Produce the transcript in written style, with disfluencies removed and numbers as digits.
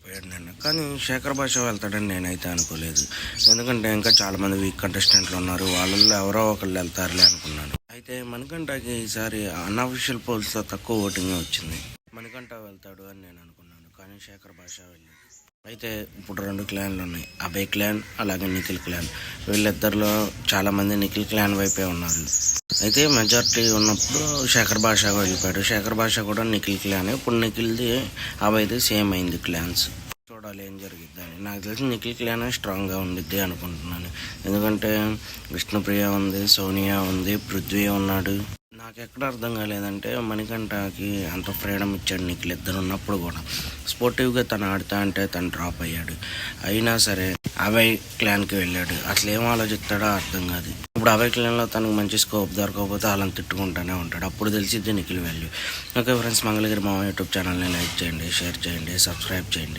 వెళ్ళిపోయాడు నిన్న. కానీ శేఖర్ భాష వెళ్తాడని నేనైతే అనుకోలేదు. ఎందుకంటే ఇంకా చాలామంది వీక్ కంటెస్టెంట్లు ఉన్నారు, వాళ్ళల్లో ఎవరో ఒకళ్ళు వెళ్తారులే అనుకున్నాను. అయితే మణికంఠకి ఈసారి అన్అఫీషియల్ పోల్స్తో తక్కువ ఓటింగ్ వచ్చింది. మణికంఠ వెళ్తాడు అని నేను అనుకున్నాను, కానీ శేఖర్ భాష వెళ్ళాడు. అయితే ఇప్పుడు 2 క్లాన్లు ఉన్నాయి, అభయ్ క్లాన్ అలాగే నిఖిల్ క్లాన్. వీళ్ళిద్దరిలో చాలామంది నిఖిల్ క్లాన్ వైపే ఉన్నారు. అయితే మెజారిటీ ఉన్నప్పుడు శేఖర్ భాష వెళ్ళిపోయాడు. శేఖర్ భాష కూడా నిఖిల్ క్లానే. ఇప్పుడు నిఖిల్ది అభయ్ది సేమ్ అయింది క్లాన్స్. చూడాలి ఏం జరిగిద్దని. నాకు తెలిసి నిఖిల్ క్లానే స్ట్రాంగ్గా ఉండిద్ది అనుకుంటున్నాను. ఎందుకంటే విష్ణుప్రియ ఉంది, సోనియా ఉంది, పృథ్వీ ఉన్నాడు. నాకు ఎక్కడ అర్థం కాలేదంటే మణికంఠకి అంత ఫ్రీడమ్ ఇచ్చాడు నిఖిల్ ఇద్దరు ఉన్నప్పుడు కూడా. స్పోర్టివ్గా తను ఆడుతా అంటే తను డ్రాప్ అయ్యాడు. అయినా సరే అభయ్ క్లాన్కి వెళ్ళాడు. అసలు ఏం ఆలోచిస్తాడో అర్థం కాదు. ఇప్పుడు అభయ్ క్లాన్లో తనకు మంచి స్కోప్ దొరకకపోతే వాళ్ళని తిట్టుకుంటూనే ఉంటాడు. అప్పుడు తెలిసిద్ది Nikhil value. Okay friends, Mangalagiri మామ యూట్యూబ్ ఛానల్ని లైక్ చేయండి, షేర్ చేయండి, సబ్స్క్రైబ్ చేయండి.